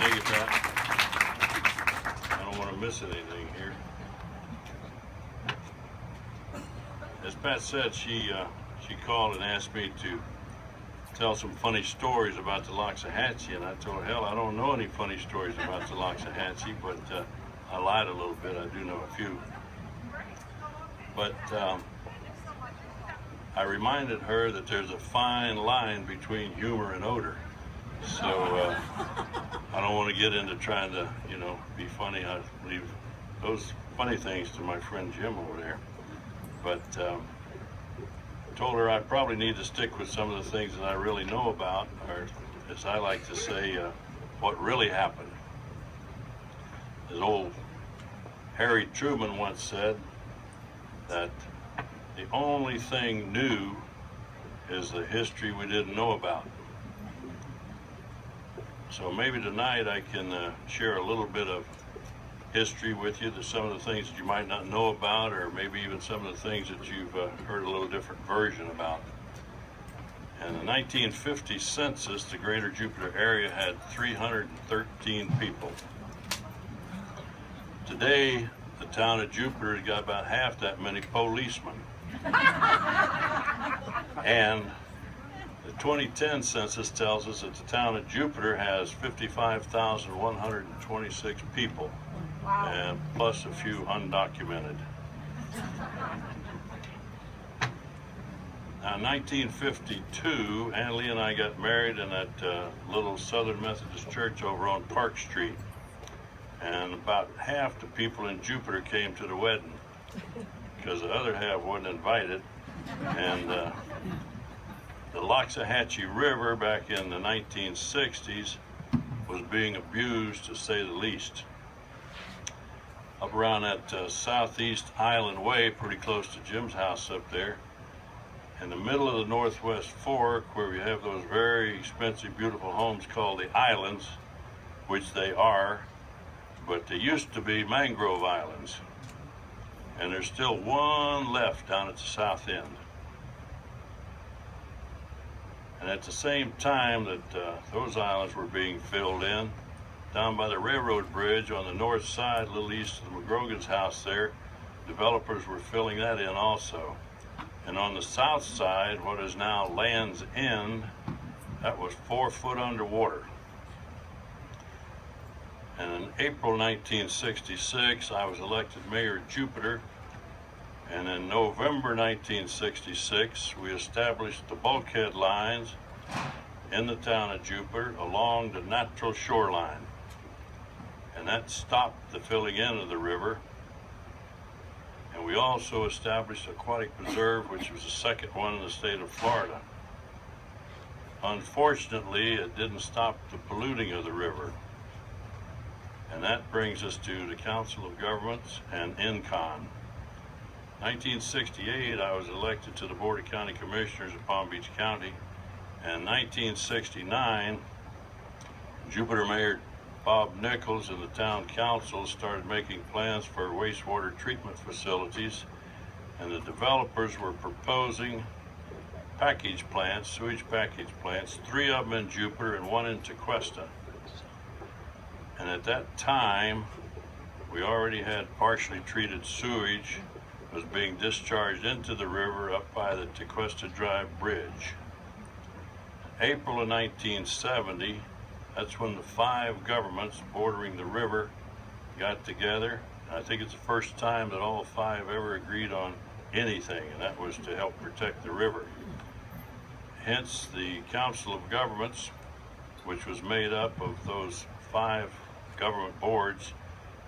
Can you get that? I don't want to miss anything here. As Pat said, she called and asked me to tell some funny stories about the Loxahatchee, and I told her, hell, I don't know any funny stories about the Loxahatchee, but I lied a little bit. I do know a few. But I reminded her that there's a fine line between humor and odor. So I don't want to get into trying to, be funny. I leave those funny things to my friend Jim over there. But I told her I probably need to stick with some of the things that I really know about, or as I like to say, what really happened. As old Harry Truman once said, that the only thing new is the history we didn't know about. So maybe tonight I can share a little bit of history with you, some of the things that you might not know about, or maybe even some of the things that you've heard a little different version about. In the 1950 census, the greater Jupiter area had 313 people. Today, the town of Jupiter has got about half that many policemen. And the 2010 census tells us that the town of Jupiter has 55,126 people. Wow. And plus a few undocumented. Now, in 1952, Annalie and I got married in that little Southern Methodist church over on Park Street. And about half the people in Jupiter came to the wedding because the other half wasn't invited. And the Loxahatchee River back in the 1960s was being abused, to say the least. Up around that southeast Island Way, pretty close to Jim's house up there, in the middle of the Northwest Fork, where we have those very expensive, beautiful homes called the islands, which they are, but they used to be mangrove islands. And there's still one left down at the south end. And at the same time that those islands were being filled in, down by the railroad bridge on the north side, a little east of the McGrogan's house there, developers were filling that in also. And on the south side, what is now Land's End, that was 4 foot underwater. And in April 1966, I was elected mayor of Jupiter. And in November 1966, we established the bulkhead lines in the town of Jupiter along the natural shoreline. And that stopped the filling in of the river. And we also established aquatic preserve, which was the second one in the state of Florida. Unfortunately, it didn't stop the polluting of the river. And that brings us to the Council of Governments and INCON. 1968, I was elected to the Board of County Commissioners of Palm Beach County. And in 1969, Jupiter Mayor Bob Nichols and the town council started making plans for wastewater treatment facilities, and the developers were proposing package plants, sewage package plants, 3 of them in Jupiter and 1 in Tequesta. And at that time, we already had partially treated sewage was being discharged into the river up by the Tequesta Drive Bridge. April of 1970, that's when the 5 governments bordering the river got together. I think it's the first time that all 5 ever agreed on anything, and that was to help protect the river. Hence, the Council of Governments, which was made up of those 5 government boards,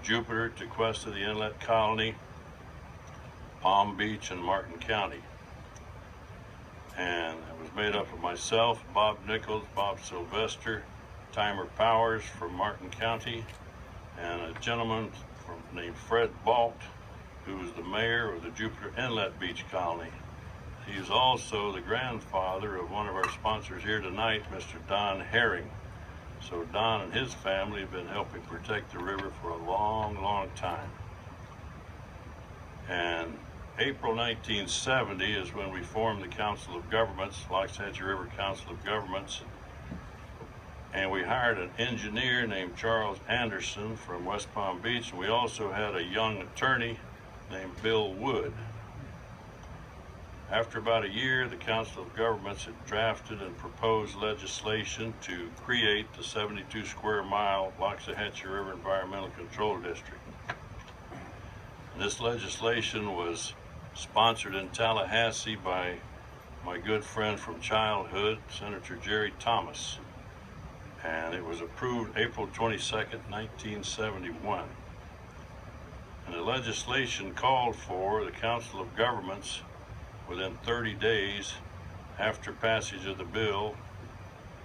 Jupiter, Tequesta, the Inlet Colony, Palm Beach, and Martin County. And it was made up of myself, Bob Nichols, Bob Sylvester, Timer Powers from Martin County, and a gentleman named Fred Balt, who was the mayor of the Jupiter Inlet Beach Colony. He is also the grandfather of one of our sponsors here tonight, Mr. Don Herring. So Don and his family have been helping protect the river for a long, long time. And April 1970 is when we formed the Council of Governments, Loxahatchee River Council of Governments. and we hired an engineer named Charles Anderson from West Palm Beach, and we also had a young attorney named Bill Wood. After about a year, the Council of Governments had drafted and proposed legislation to create the 72 square mile Loxahatchee River Environmental Control District. And this legislation was sponsored in Tallahassee by my good friend from childhood, Senator Jerry Thomas. And it was approved April 22nd, 1971. And the legislation called for the Council of Governments within 30 days after passage of the bill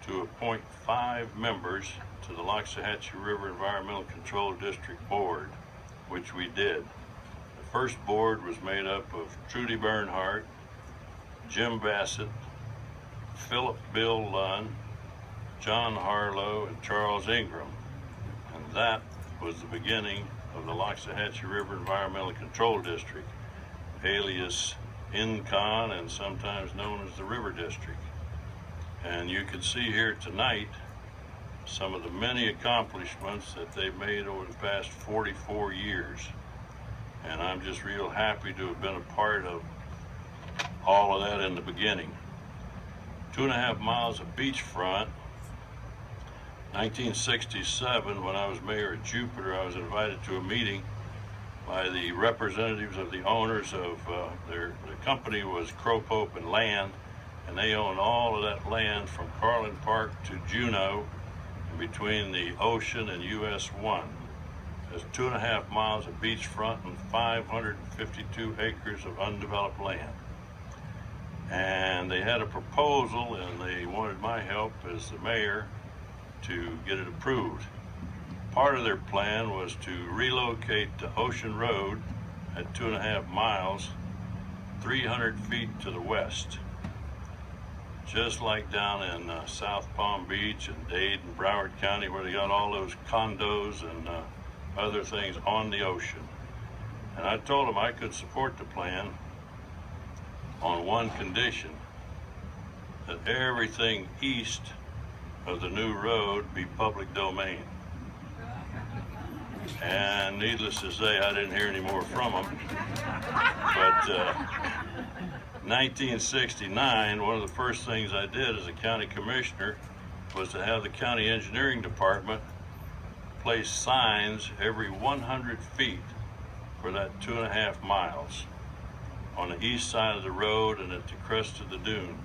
to appoint 5 members to the Loxahatchee River Environmental Control District Board, which we did. The first board was made up of Trudy Bernhardt, Jim Bassett, Philip Bill Lunn, John Harlow, and Charles Ingram. And that was the beginning of the Loxahatchee River Environmental Control District, alias INCON, and sometimes known as the River District. And you can see here tonight some of the many accomplishments that they've made over the past 44 years. And I'm just real happy to have been a part of all of that in the beginning. 2.5 miles of beachfront. 1967, when I was mayor of Jupiter, I was invited to a meeting by the representatives of the owners of the company was Crow Pope and Land, and they owned all of that land from Carlin Park to Juneau, and between the ocean and US 1. There's 2.5 miles of beachfront and 552 acres of undeveloped land. And they had a proposal, and they wanted my help as the mayor to get it approved. Part of their plan was to relocate to Ocean Road at 2.5 miles, 300 feet to the west. Just like down in South Palm Beach and Dade and Broward County, where they got all those condos and other things on the ocean. And I told them I could support the plan on one condition, that everything east of the new road be public domain. And needless to say, I didn't hear any more from them. But 1969, one of the first things I did as a county commissioner was to have the county engineering department place signs every 100 feet for that 2.5 miles on the east side of the road and at the crest of the dune.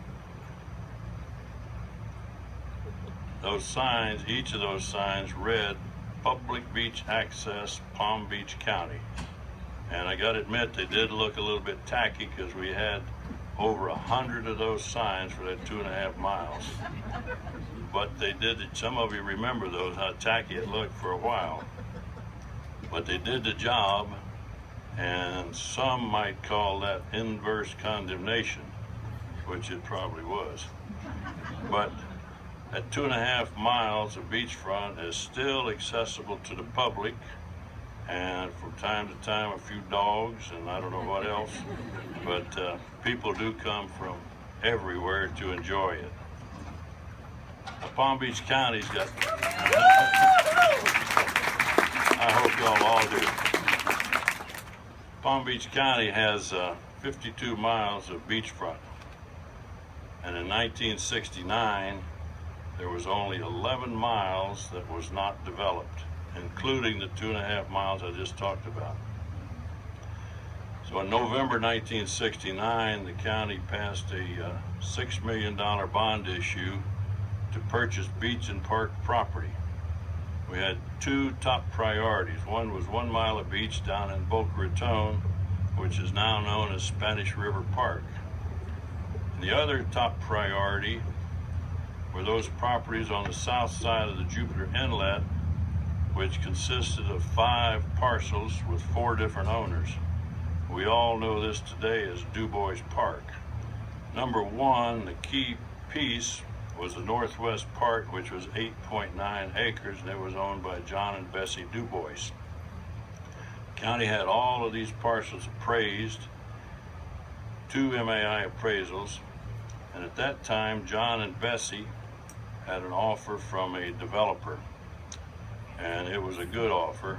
Those signs, each of those signs read Public Beach Access, Palm Beach County. And I gotta admit, they did look a little bit tacky because we had over 100 of those signs for that 2.5 miles. But they did, some of you remember those, how tacky it looked for a while. But they did the job, and some might call that inverse condemnation, which it probably was. But that 2.5 miles of beachfront is still accessible to the public, and from time to time a few dogs and I don't know what else, but people do come from everywhere to enjoy it. Palm Beach County's got, I hope y'all all do. Palm Beach County has 52 miles of beachfront, and in 1969 there was only 11 miles that was not developed, including the 2.5 miles I just talked about. So in November 1969, the county passed a $6 million bond issue to purchase beach and park property. We had 2 top priorities. One was 1 mile of beach down in Boca Raton, which is now known as Spanish River Park. And the other top priority were those properties on the south side of the Jupiter Inlet, which consisted of 5 parcels with 4 different owners. We all know this today as DuBois Park. Number 1, the key piece, was the northwest part, which was 8.9 acres, and it was owned by John and Bessie DuBois. The county had all of these parcels appraised, 2 MAI appraisals, and at that time John and Bessie had an offer from a developer, and it was a good offer.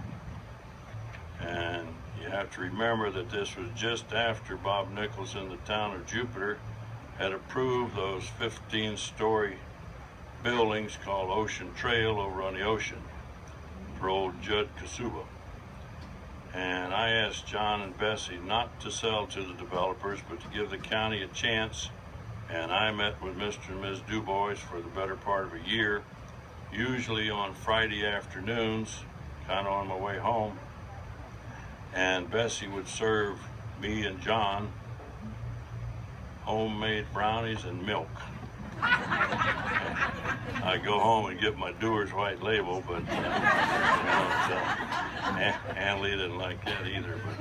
And you have to remember that this was just after Bob Nichols in the town of Jupiter had approved those 15-story buildings called Ocean Trail over on the ocean for old Judd Kasuba. And I asked John and Bessie not to sell to the developers, but to give the county a chance. And I met with Mr. and Ms. Dubois for the better part of a year, usually on Friday afternoons, kind of on my way home. And Bessie would serve me and John homemade brownies and milk. I go home and get my Dewar's White Label, but Annalie didn't like that either. But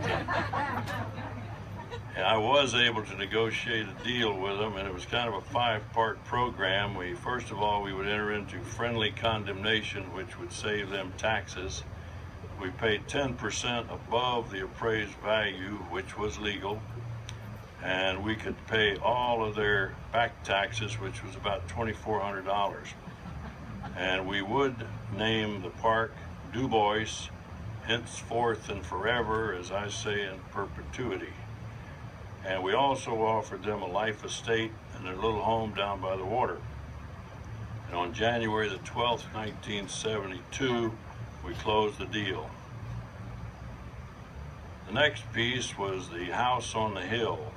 I was able to negotiate a deal with them, and it was kind of a 5-part program. First of all, we would enter into friendly condemnation, which would save them taxes. We paid 10% above the appraised value, which was legal, and we could pay all of their back taxes, which was about $2,400. And we would name the park Dubois, henceforth and forever, as I say, in perpetuity. And we also offered them a life estate in their little home down by the water. And on January the 12th, 1972, we closed the deal. The next piece was the house on the hill,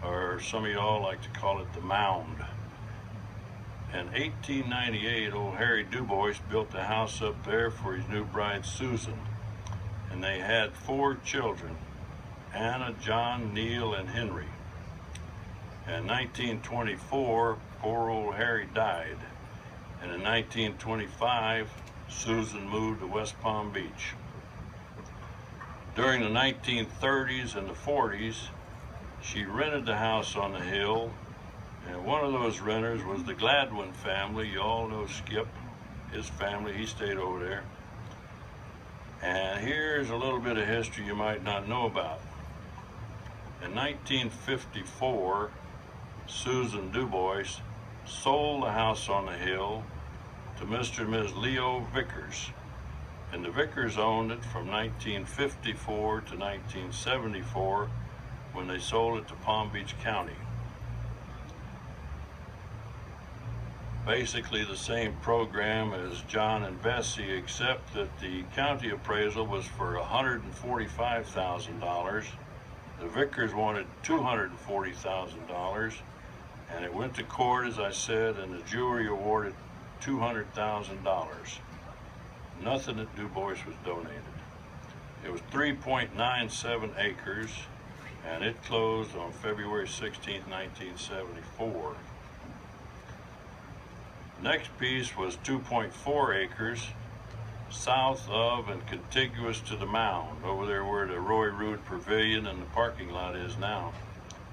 or some of y'all like to call it the mound. In 1898, old Harry Dubois built the house up there for his new bride, Susan. And they had 4 children, Anna, John, Neil, and Henry. In 1924, poor old Harry died. And in 1925, Susan moved to West Palm Beach. During the 1930s and the 40s, she rented the house on the hill, and one of those renters was the Gladwin family. You all know Skip, his family, he stayed over there. And here's a little bit of history you might not know about. In 1954, Susan Dubois sold the house on the hill to Mr. and Ms. Leo Vickers. And the Vickers owned it from 1954 to 1974 when they sold it to Palm Beach County. Basically the same program as John and Bessie, except that the county appraisal was for $145,000. The Vickers wanted $240,000, and it went to court, as I said, and the jury awarded $200,000. Nothing at Dubois was donated. It was 3.97 acres, and it closed on February 16, 1974. Next piece was 2.4 acres south of and contiguous to the mound, over there where the Roy Rood Pavilion and the parking lot is now.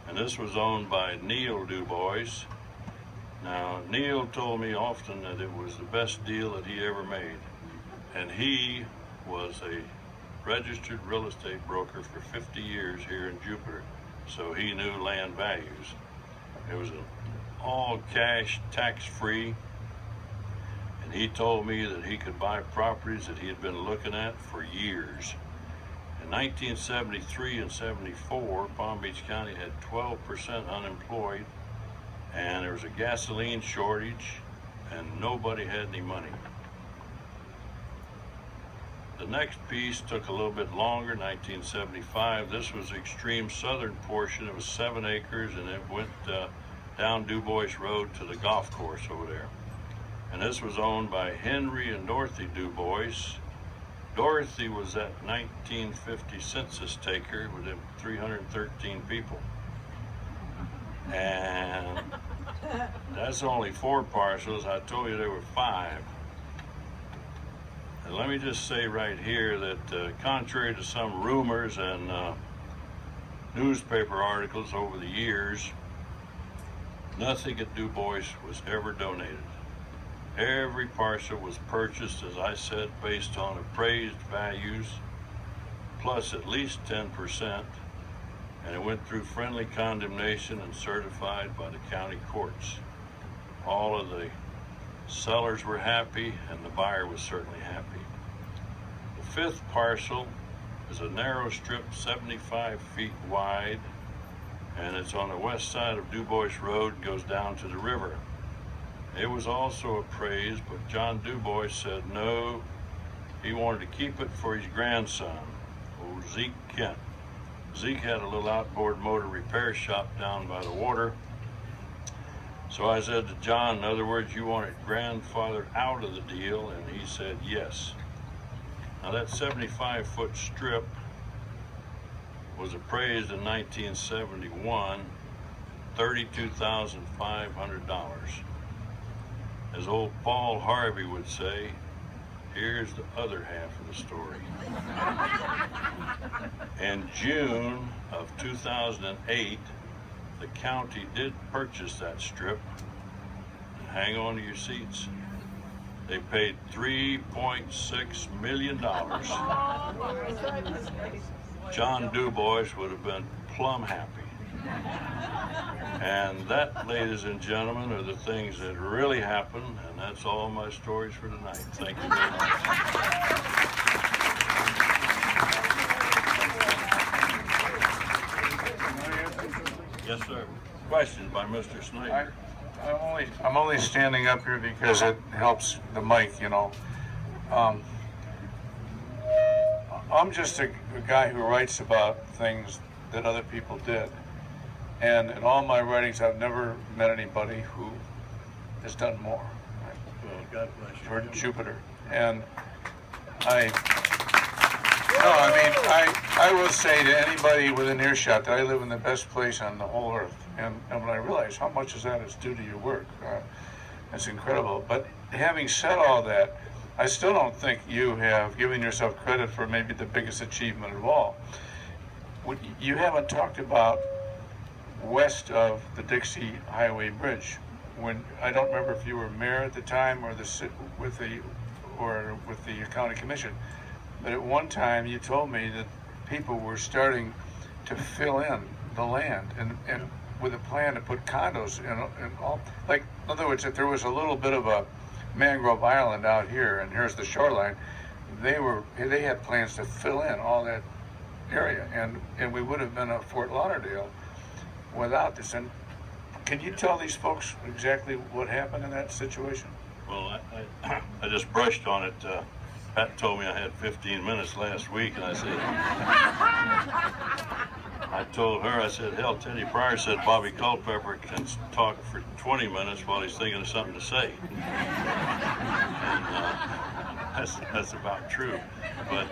And this was owned by Neil Dubois. Now, Neil told me often that it was the best deal that he ever made. And he was a registered real estate broker for 50 years here in Jupiter, so he knew land values. It was an all cash, tax-free, and he told me that he could buy properties that he had been looking at for years. In 1973 and 74, Palm Beach County had 12% unemployed, and there was a gasoline shortage, and nobody had any money. The next piece took a little bit longer, 1975. This was the extreme southern portion. It was 7 acres, and it went down Dubois Road to the golf course over there. And this was owned by Henry and Dorothy Dubois. Dorothy was that 1950 census taker with them 313 people. And that's only 4 parcels. I told you there were 5. And let me just say right here that contrary to some rumors and newspaper articles over the years, nothing at Dubois was ever donated. Every parcel was purchased, as I said, based on appraised values, plus at least 10%, and it went through friendly condemnation and certified by the county courts. All of the Sellers were happy, and the buyer was certainly happy. The fifth parcel is a narrow strip 75 feet wide, and it's on the west side of Dubois Road, goes down to the river. It was also appraised, but John Dubois said no, he wanted to keep it for his grandson, old Zeke Kent. Zeke had a little outboard motor repair shop down by the water. So I said to John, in other words, you want it grandfathered out of the deal? And he said yes. Now that 75-foot strip was appraised in 1971, $32,500. As old Paul Harvey would say, here's the other half of the story. In June of 2008, the county did purchase that strip. Hang on to your seats. They paid $3.6 million. John Dubois would have been plumb happy. And that, ladies and gentlemen, are the things that really happened, and that's all my stories for tonight. Thank you very much. Yes, sir. Questions by Mr. Snyder. I'm only standing up here because it helps the mic, you know. I'm just a guy who writes about things that other people did. And in all my writings, I've never met anybody who has done more. Well, God bless you. For Jupiter. And I will say to anybody within earshot that I live in the best place on the whole earth. And when I realize how much of that is due to your work, it's incredible. But having said all that, I still don't think you have given yourself credit for maybe the biggest achievement of all. You haven't talked about west of the Dixie Highway Bridge. When I don't remember if you were mayor at the time or with the county commission, but at one time you told me that people were starting to fill in the land and with a plan to put condos in all. Like, in other words, if there was a little bit of a mangrove island out here and here's the shoreline, they had plans to fill in all that area, and we would have been a Fort Lauderdale without this. And can you tell these folks exactly what happened in that situation? Well, I just brushed on it. Pat told me I had 15 minutes last week, and I said, I told her, I said, hell, Teddy Pryor said Bobby Culpepper can talk for 20 minutes while he's thinking of something to say. And that's about true. But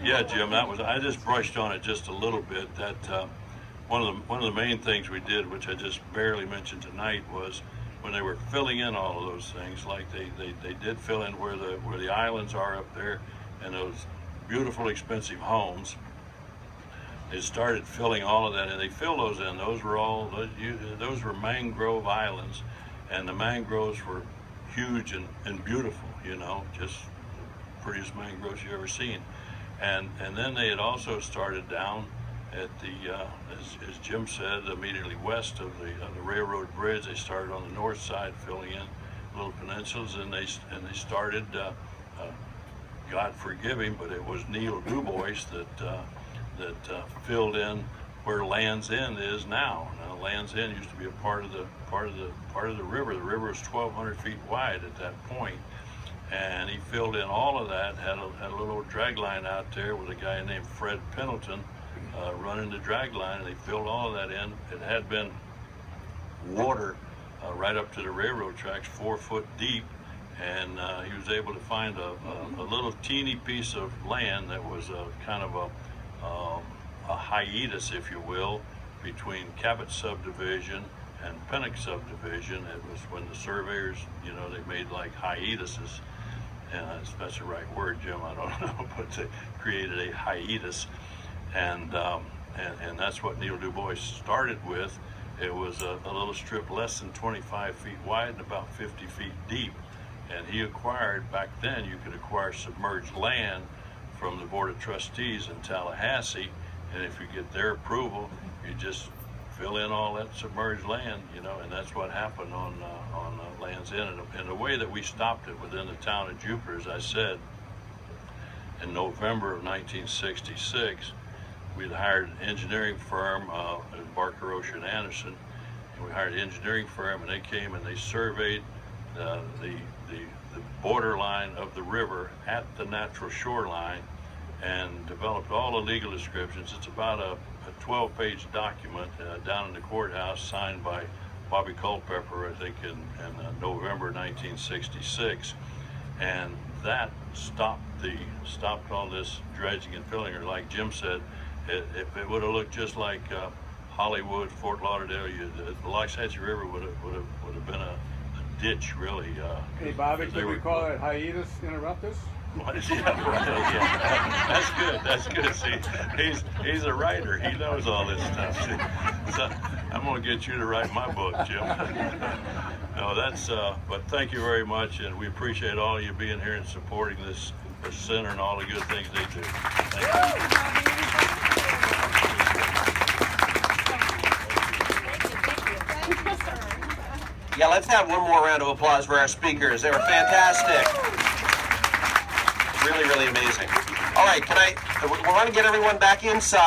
yeah, Jim, I just brushed on it just a little bit. That one of the main things we did, which I just barely mentioned tonight, was when they were filling in all of those things, like they did fill in where the islands are up there and those beautiful expensive homes. They started filling all of that, and they filled those in. Those were mangrove islands, and the mangroves were huge and beautiful, you know, just the prettiest mangroves you've ever seen. And then they had also started down at the, as Jim said, immediately west of the railroad bridge. They started on the north side, filling in little peninsulas, and they started, God forgive him, but it was Neil Dubois that filled in where Land's End is now. Now, Land's End used to be a part of the river. The river was 1,200 feet wide at that point, and he filled in all of that. Had a little drag line out there with a guy named Fred Pendleton running the drag line, and they filled all of that in. It had been water right up to the railroad tracks, 4 foot deep, and he was able to find a little teeny piece of land that was kind of a hiatus, if you will, between Cabot subdivision and Pennock subdivision. It was when the surveyors, you know, they made like hiatuses, and that's the right word, Jim, I don't know, but they created a hiatus, and that's what Neil Dubois started with. It was a little strip less than 25 feet wide and about 50 feet deep, and he acquired, back then you could acquire submerged land from the Board of Trustees in Tallahassee, and if you get their approval, you just fill in all that submerged land, you know, and that's what happened on Land's End. And the way that we stopped it within the town of Jupiter, as I said, in November of 1966, we'd hired an engineering firm, Barker, Ocean, Anderson, and we hired an engineering firm, and they came and they surveyed the borderline of the river at the natural shoreline and developed all the legal descriptions. It's about a 12-page document down in the courthouse signed by Bobby Culpepper, I think, in November 1966, and that stopped all this dredging and filling. Or like Jim said, if it would have looked just like Hollywood, Fort Lauderdale, the Loxahatchee River would have been a ditch, really. Hey, Bobby, can we call it hiatus interruptus? What is it? Yeah. That's good. See, he's a writer. He knows all this stuff. See? So I'm going to get you to write my book, Jim. No, but thank you very much, and we appreciate all of you being here and supporting this center and all the good things they do. Thank you. Yeah, let's have one more round of applause for our speakers. They were fantastic. Really, really amazing. All right, we want to get everyone back inside.